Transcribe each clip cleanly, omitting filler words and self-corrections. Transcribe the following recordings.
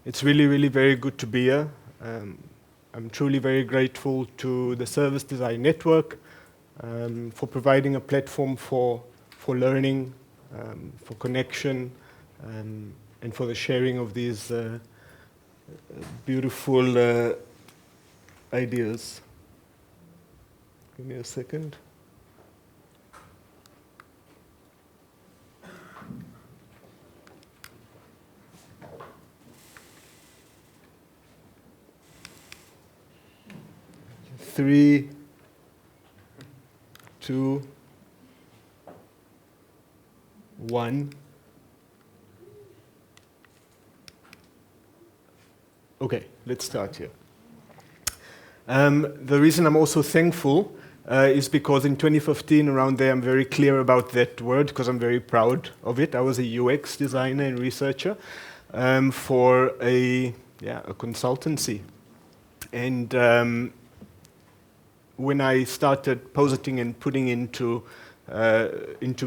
It's really, really very good to be here. I'm truly very grateful to the Service Design Network for providing a platform for learning, for connection, and for the sharing of these beautiful ideas. Give me a second. Three, two, one. Okay, let's start here. The reason I'm also thankful is because in 2015, around there, I'm very clear about that word because I'm very proud of it. I was a UX designer and researcher for a consultancy. And when I started positing and putting into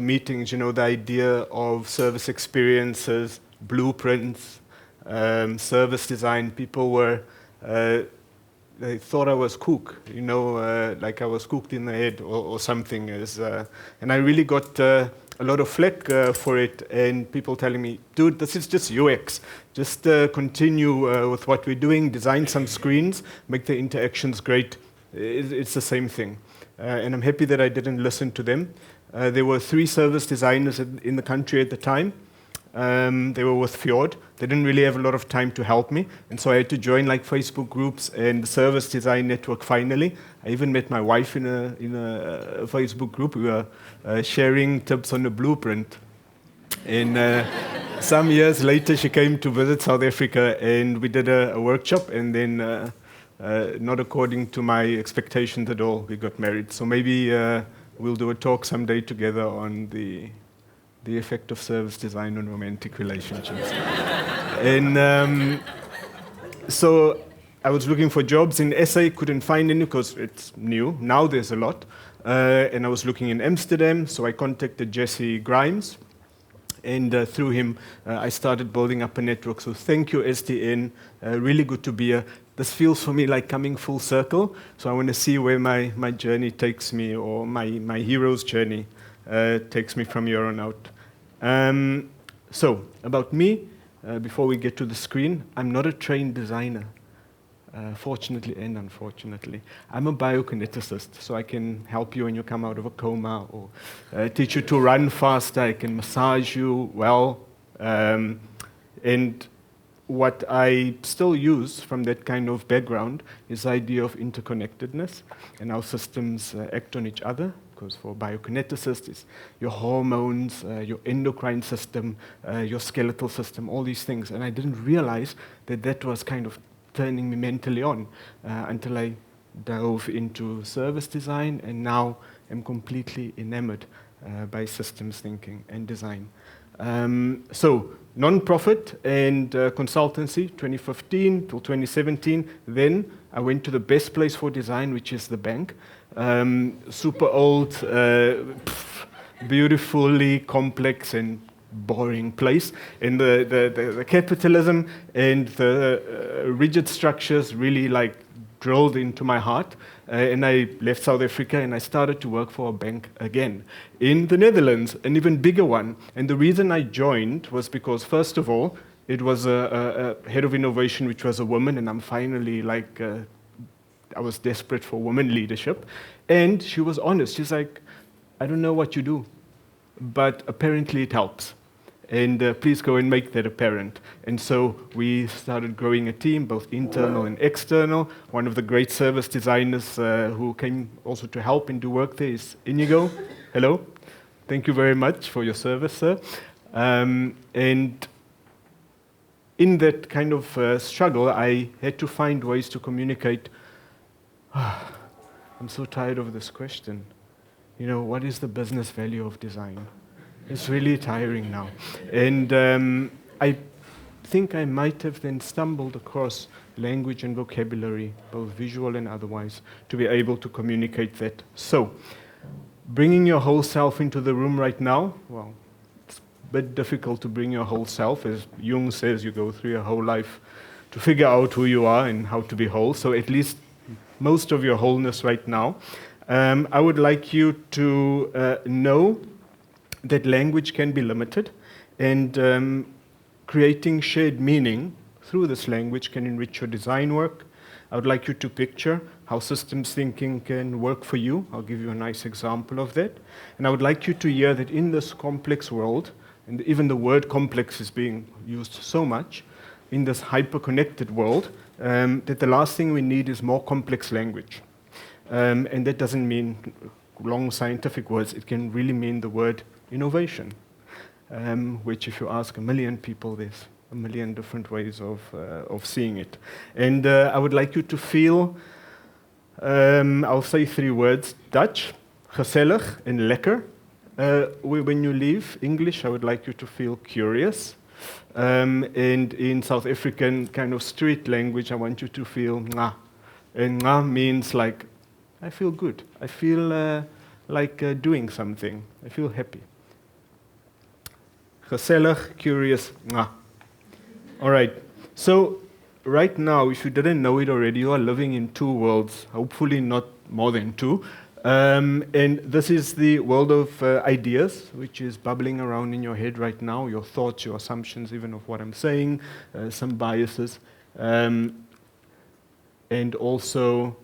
meetings, the idea of service experiences, blueprints, service design, people were, they thought I was kook, like I was cooked in the head or something. And I really got a lot of flack for it, and people telling me, dude, this is just UX. Just continue with what we're doing, design some screens, make the interactions great. It's the same thing. And I'm happy that I didn't listen to them. There were 3 service designers in the country at the time. They were with Fjord. They didn't really have a lot of time to help me. And so I had to join like Facebook groups and the Service Design Network finally. I even met my wife in a Facebook group. We were sharing tips on the blueprint. And some years later, she came to visit South Africa and we did a workshop, and then not according to my expectations at all, we got married. So maybe we'll do a talk someday together on the effect of service design on romantic relationships. And so I was looking for jobs in SA, couldn't find any because it's new. Now there's a lot. And I was looking in Amsterdam, so I contacted Jesse Grimes. And through him, I started building up a network. So thank you, SDN. Really good to be here. This feels for me like coming full circle. So I want to see where my journey takes me, or my hero's journey takes me from here on out. So about me, before we get to the screen, I'm not a trained designer. Fortunately and unfortunately. I'm a biokineticist, so I can help you when you come out of a coma, or teach you to run faster. I can massage you well. And what I still use from that kind of background is the idea of interconnectedness and how systems act on each other. Because for biokineticists, it's your hormones, your endocrine system, your skeletal system, all these things. And I didn't realize that was kind of turning me mentally on until I dove into service design, and now am completely enamored by systems thinking and design. So, non-profit and consultancy, 2015 till 2017. Then I went to the best place for design, which is the bank. Super old, beautifully complex and boring place. And the capitalism and the rigid structures really like drilled into my heart. And I left South Africa and I started to work for a bank again in the Netherlands, an even bigger one. And the reason I joined was because, first of all, it was a head of innovation, which was a woman, and I'm finally like, I was desperate for women leadership. And she was honest. She's like, I don't know what you do, but apparently it helps. And please go and make that apparent. And so we started growing a team, both internal and external. One of the great service designers who came also to help and do work there is Inigo. Hello. Thank you very much for your service, sir. And in that kind of struggle, I had to find ways to communicate. I'm so tired of this question. What is the business value of design? It's really tiring now. And I think I might have then stumbled across language and vocabulary, both visual and otherwise, to be able to communicate that. So, bringing your whole self into the room right now, well, it's a bit difficult to bring your whole self. As Jung says, you go through your whole life figure out who you are and how to be whole, so at least most of your wholeness right now. I would like you to know that language can be limited, and creating shared meaning through this language can enrich your design work. I would like you to picture how systems thinking can work for you. I'll give you a nice example of that. And I would like you to hear that in this complex world, and even the word complex is being used so much, in this hyper-connected world, that the last thing we need is more complex language. And that doesn't mean long scientific words. It can really mean the word innovation, which if you ask a million people, there's a million different ways of seeing it. And I would like you to feel, I'll say 3 words, Dutch, gezellig, and lekker. When you leave English, I would like you to feel curious. And in South African kind of street language, I want you to feel nga. And nga means like, I feel good. I feel like doing something. I feel happy. Gezellig, curious, nga. All right. So right now, if you didn't know it already, you are living in 2 worlds, hopefully not more than 2. And this is the world of ideas, which is bubbling around in your head right now, your thoughts, your assumptions, even of what I'm saying, some biases. And also,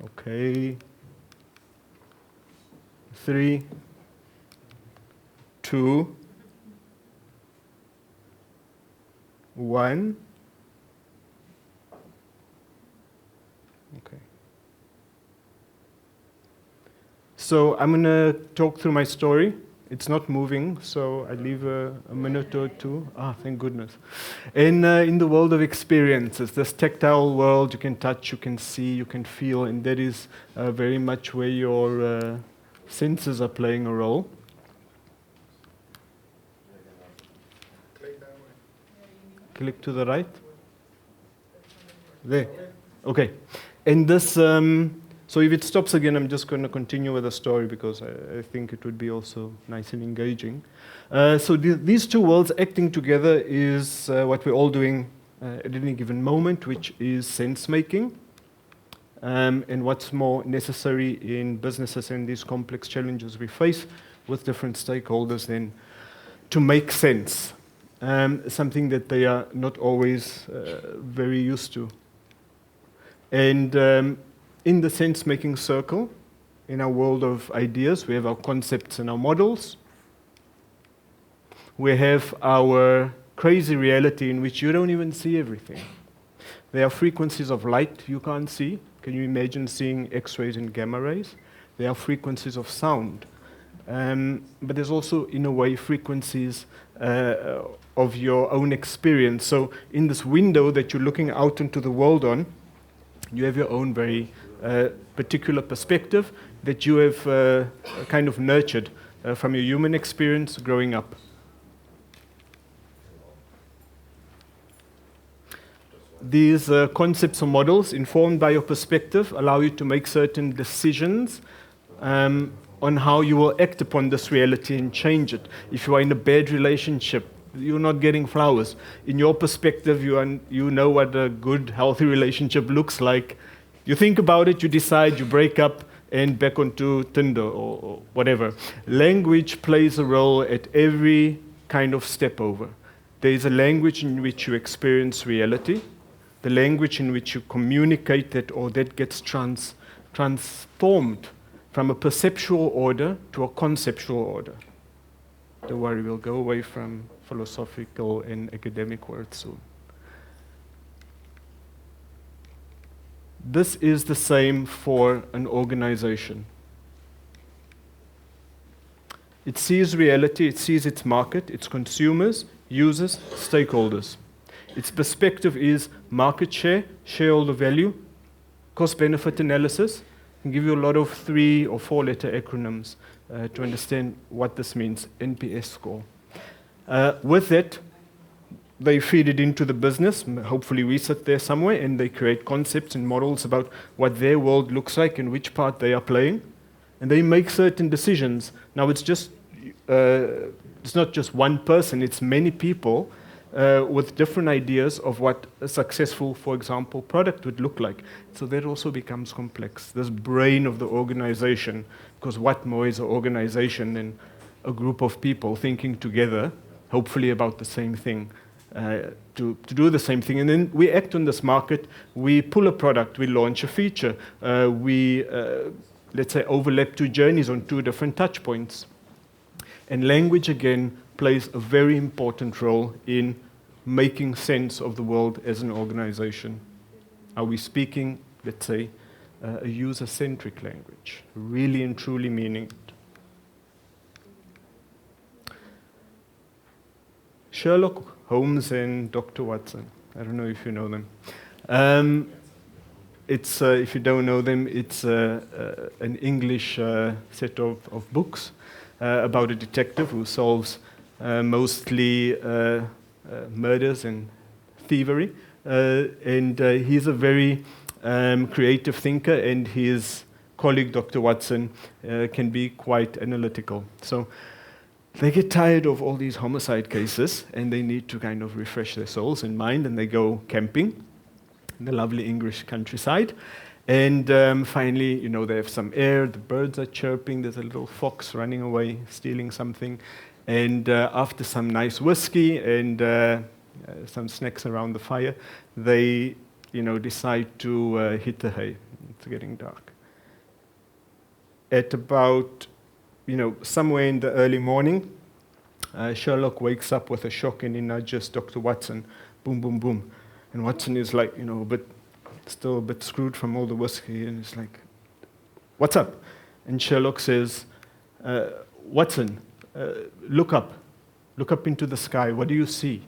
okay, 3, 2, 1. Okay. So I'm going to talk through my story. It's not moving, so I leave a minute or 2. Thank goodness. In the world of experiences, this tactile world, you can touch, you can see, you can feel, and that is very much where your senses are playing a role. Click to the right. There. Okay. And this, so if it stops again, I'm just going to continue with the story because I think it would be also nice and engaging. So these 2 worlds acting together is what we're all doing at any given moment, which is sense-making. And what's more necessary in businesses and these complex challenges we face with different stakeholders than to make sense, something that they are not always very used to. And in the sense-making circle, in our world of ideas, we have our concepts and our models. We have our crazy reality in which you don't even see everything. There are frequencies of light you can't see. Can you imagine seeing X-rays and gamma rays? There are frequencies of sound. But there's also, in a way, frequencies of your own experience. So in this window that you're looking out into the world on, you have your own very particular perspective that you have kind of nurtured from your human experience growing up. These concepts or models, informed by your perspective, allow you to make certain decisions on how you will act upon this reality and change it. If you are in a bad relationship, you're not getting flowers. In your perspective, you know what a good, healthy relationship looks like. You think about it, you decide, you break up, and back onto Tinder or whatever. Language plays a role at every kind of step over. There is a language in which you experience reality, the language in which you communicate that, or that gets transformed from a perceptual order to a conceptual order. Don't worry, we'll go away from philosophical and academic words soon. This is the same for an organization. It sees reality, it sees its market, its consumers, users, stakeholders. Its perspective is market share, shareholder value, cost-benefit analysis. I can give you a lot of 3 or 4 letter acronyms to understand what this means, NPS score. With that, they feed it into the business. Hopefully we sit there somewhere and they create concepts and models about what their world looks like and which part they are playing. And they make certain decisions. Now it's just it's not just one person, it's many people with different ideas of what a successful, for example, product would look like. So that also becomes complex, this brain of the organization, because what more is an organization than a group of people thinking together, hopefully about the same thing, to do the same thing. And then we act on this market, we pull a product, we launch a feature, we, let's say, overlap two journeys on two different touch points. And language, again, plays a very important role in making sense of the world as an organization. Are we speaking, let's say, a user-centric language, really and truly meaning it? Sherlock Holmes and Dr. Watson. I don't know if you know them. If you don't know them, it's an English set of books about a detective who solves mostly murders and thievery. And he's a very creative thinker, and his colleague, Dr. Watson, can be quite analytical. So they get tired of all these homicide cases, and they need to kind of refresh their souls and mind, and they go camping in the lovely English countryside. And finally, they have some air, the birds are chirping, there's a little fox running away, stealing something. And after some nice whiskey and some snacks around the fire, they, decide to hit the hay. It's getting dark. At about, somewhere in the early morning, Sherlock wakes up with a shock and he nudges Dr. Watson, boom, boom, boom. And Watson is like, still a bit screwed from all the whiskey, and he's like, "What's up?" And Sherlock says, "Watson, look up into the sky. What do you see?"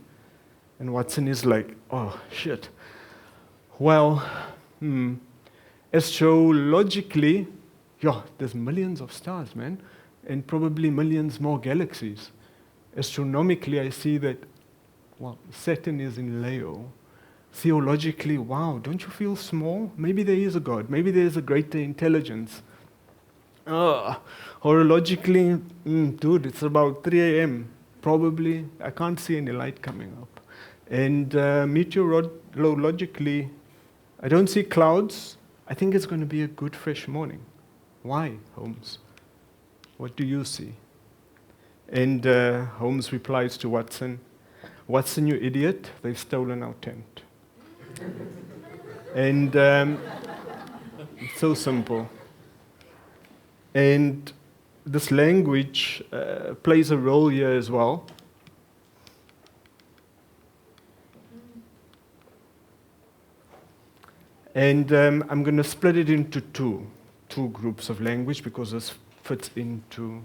And Watson is like, "Oh, shit. Well, astrologically, there's millions of stars, man, and probably millions more galaxies. Astronomically, I see that, Saturn is in Leo. Theologically, wow, don't you feel small? Maybe there is a God. Maybe there is a greater intelligence. Horologically, dude, it's about 3 a.m. Probably, I can't see any light coming up. And meteorologically, I don't see clouds. I think it's going to be a good, fresh morning. Why, Holmes? What do you see?" And Holmes replies to Watson, "Watson, you idiot, they've stolen our tent." And it's so simple. And this language plays a role here as well. And I'm going to split it into two groups of language, because this fits into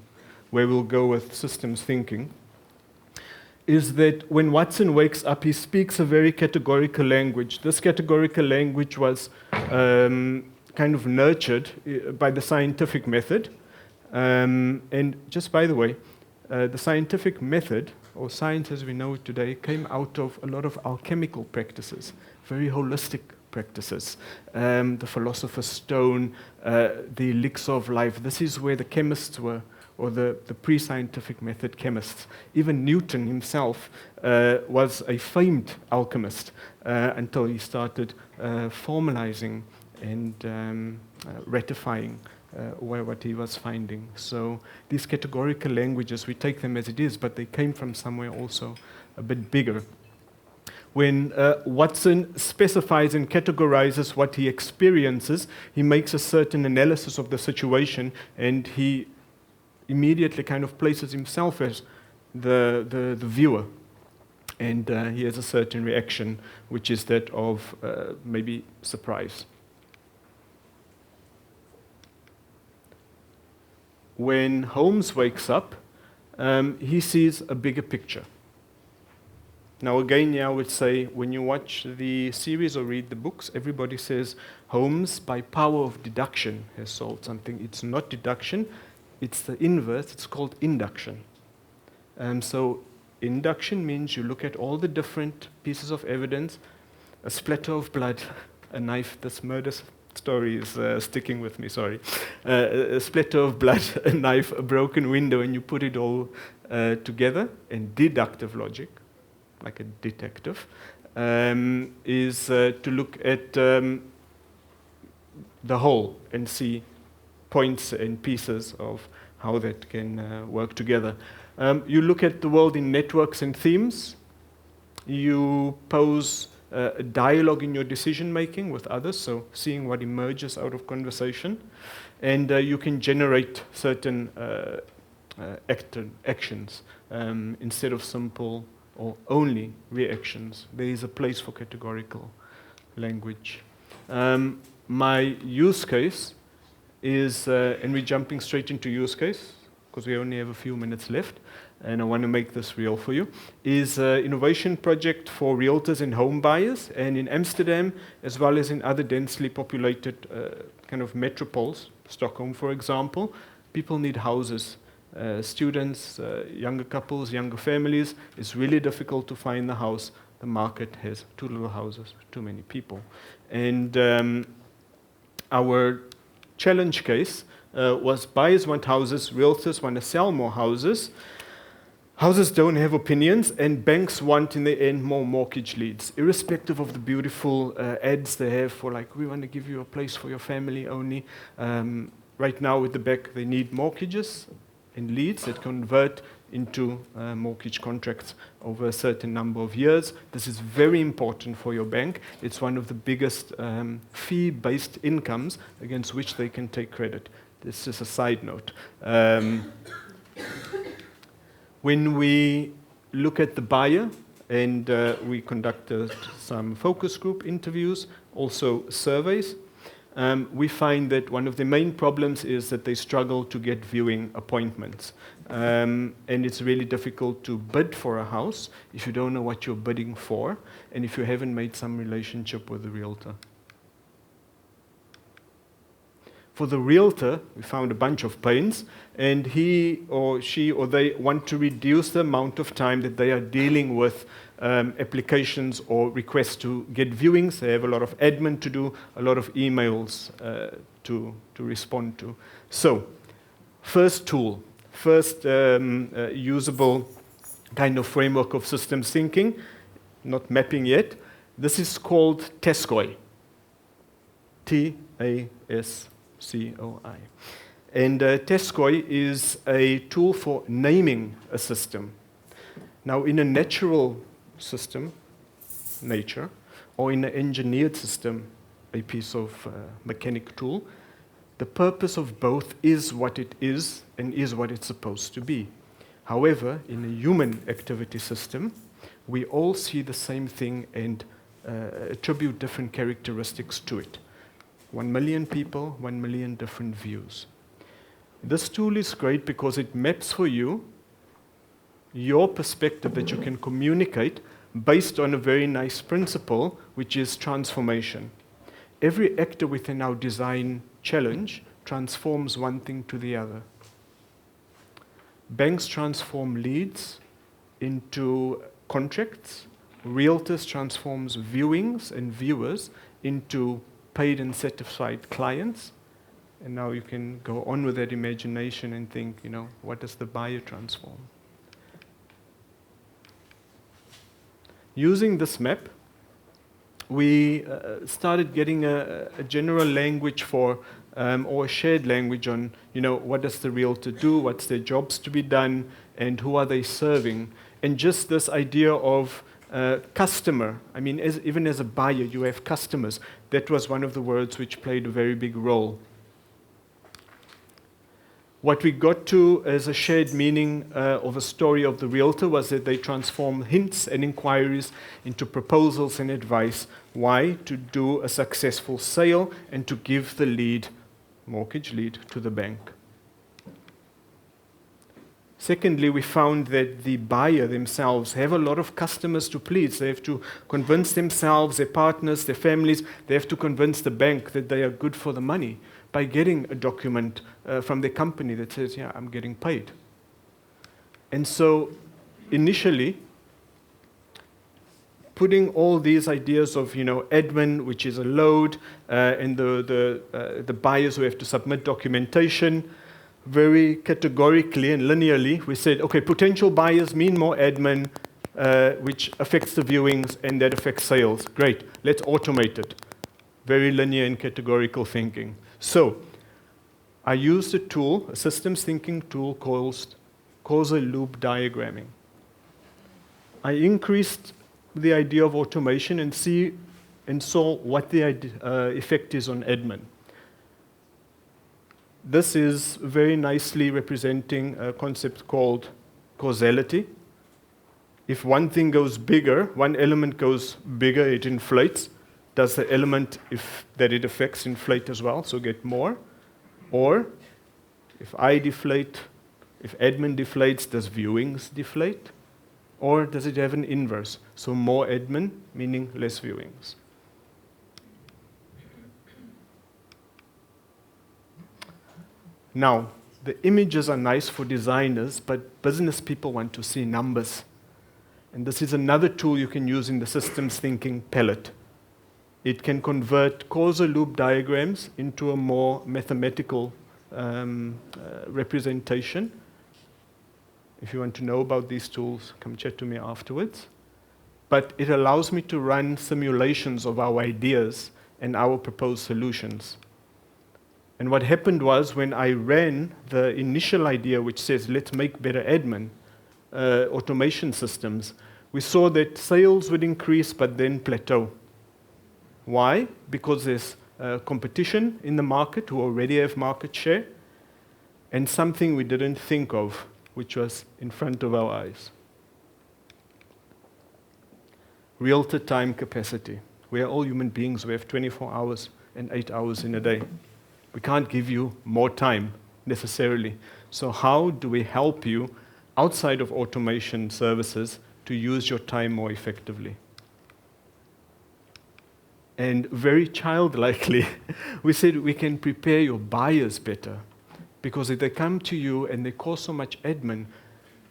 where we'll go with systems thinking. Is that when Watson wakes up, he speaks a very categorical language. This categorical language was kind of nurtured by the scientific method. And just by the way, the scientific method, or science as we know it today, came out of a lot of alchemical practices, very holistic practices. The philosopher's stone, the elixir of life. This is where the chemists were, or the pre-scientific method chemists. Even Newton himself was a famed alchemist until he started formalizing and ratifying what he was finding. So these categorical languages, we take them as it is, but they came from somewhere also a bit bigger. When Watson specifies and categorizes what he experiences, he makes a certain analysis of the situation, and he immediately kind of places himself as the viewer. And he has a certain reaction, which is that of maybe surprise. When Holmes wakes up, he sees a bigger picture. Now again, I would say, when you watch the series or read the books, everybody says Holmes, by power of deduction, has solved something. It's not deduction, it's the inverse, it's called induction. So induction means you look at all the different pieces of evidence, a splatter of blood, a knife, this murders story is sticking with me, sorry. A splatter of blood, a knife, a broken window, and you put it all together, and deductive logic, like a detective, is to look at the whole and see points and pieces of how that can work together. You look at the world in networks and themes. You pose a dialogue in your decision making with others, so seeing what emerges out of conversation. And you can generate certain actions instead of simple or only reactions. There is a place for categorical language. My use case is, and we're jumping straight into use case, because we only have a few minutes left, and I want to make this real for you, is an innovation project for realtors and home buyers. And in Amsterdam, as well as in other densely populated kind of metropoles, Stockholm, for example, people need houses. Students, younger couples, younger families, it's really difficult to find the house. The market has too little houses, too many people. And our challenge case was buyers want houses, realtors want to sell more houses. Houses don't have opinions, and banks want, in the end, more mortgage leads, irrespective of the beautiful ads they have for, like, we want to give you a place for your family only. Right now, with the bank, they need mortgages and leads that convert into mortgage contracts over a certain number of years. This is very important for your bank. It's one of the biggest fee-based incomes against which they can take credit. This is a side note. When we look at the buyer, and we conducted some focus group interviews, also surveys, we find that one of the main problems is that they struggle to get viewing appointments. And it's really difficult to bid for a house if you don't know what you're bidding for, and if you haven't made some relationship with the realtor. For the realtor, we found a bunch of pains, and he or she or they want to reduce the amount of time that they are dealing with applications or requests to get viewings. They have a lot of admin to do, a lot of emails to respond to. So, first tool, first usable kind of framework of systems thinking, not mapping yet. This is called TASCOI. T-A-S-C-O-I. And TASCOI is a tool for naming a system. Now, in a natural system, nature, or in an engineered system, a piece of mechanic tool, the purpose of both is what it is and is what it's supposed to be. However, in a human activity system, we all see the same thing and attribute different characteristics to it. 1 million people, 1 million different views. This tool is great because it maps for you your perspective that you can communicate based on a very nice principle, which is transformation. Every actor within our design challenge transforms one thing to the other. Banks transform leads into contracts. Realtors transforms viewings and viewers into paid and satisfied clients. And now you can go on with that imagination and think, what does the buyer transform? Using this map, we started getting a general language for, or a shared language on, what does the realtor do, what's their jobs to be done, and who are they serving. And just this idea of customer, even as a buyer, you have customers. That was one of the words which played a very big role. What we got to as a shared meaning of a story of the realtor was that they transform hints and inquiries into proposals and advice. Why? To do a successful sale and to give the mortgage lead, to the bank. Secondly, we found that the buyer themselves have a lot of customers to please. They have to convince themselves, their partners, their families. They have to convince the bank that they are good for the money by getting a document from the company that says, yeah, I'm getting paid. And so initially, putting all these ideas of, admin, which is a load, and the buyers who have to submit documentation, very categorically and linearly, we said, okay, potential buyers mean more admin, which affects the viewings, and that affects sales. Great, let's automate it. Very linear and categorical thinking. So I used a tool, a systems thinking tool called causal loop diagramming. I increased the idea of automation and saw what the effect is on admin. This is very nicely representing a concept called causality. If one thing goes bigger, one element goes bigger, it inflates. Does the element that it affects inflate as well, so get more? Or if I deflate, if admin deflates, does viewings deflate? Or does it have an inverse? So more admin, meaning less viewings. Now, the images are nice for designers, but business people want to see numbers. And this is another tool you can use in the systems thinking palette. It can convert causal loop diagrams into a more mathematical representation. If you want to know about these tools, come chat to me afterwards. But it allows me to run simulations of our ideas and our proposed solutions. And what happened was when I ran the initial idea, which says, let's make better admin, automation systems, we saw that sales would increase but then plateau. Why? Because there's competition in the market who already have market share, and something we didn't think of, which was in front of our eyes. Realtor time capacity. We are all human beings. We have 24 hours and 8 hours in a day. We can't give you more time necessarily. So how do we help you outside of automation services to use your time more effectively? And very childlikely, we said we can prepare your buyers better. Because if they come to you and they cause so much admin,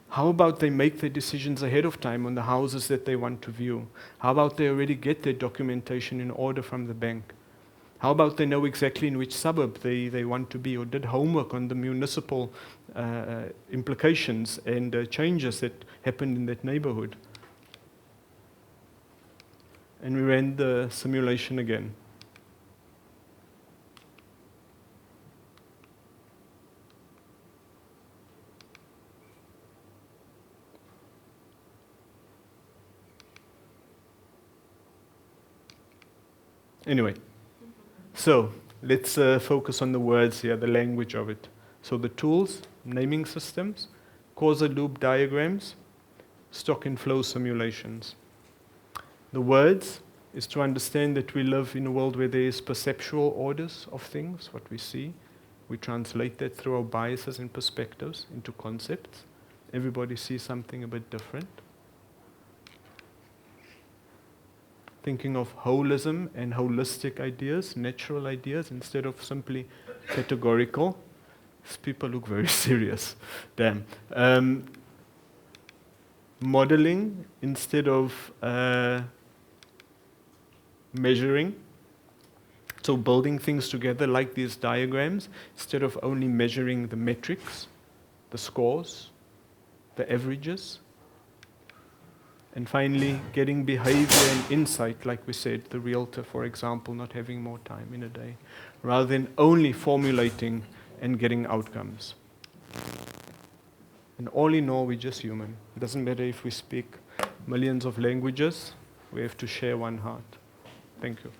how about they make their decisions ahead of time on the houses that they want to view? How about they already get their documentation in order from the bank? How about they know exactly in which suburb they want to be, or did homework on the municipal implications and changes that happened in that neighborhood? And we ran the simulation again. Anyway, so let's focus on the words here, the language of it. So the tools, naming systems, causal loop diagrams, stock and flow simulations. The words is to understand that we live in a world where there is perceptual orders of things, what we see. We translate that through our biases and perspectives into concepts. Everybody sees something a bit different. Thinking of holism and holistic ideas, natural ideas, instead of simply categorical. These people look very serious. Damn. Modeling instead of measuring. So building things together like these diagrams, instead of only measuring the metrics, the scores, the averages. And finally, getting behavior and insight, like we said, the realtor, for example, not having more time in a day, rather than only formulating and getting outcomes. And all in all, we're just human. It doesn't matter if we speak millions of languages, we have to share one heart. Thank you.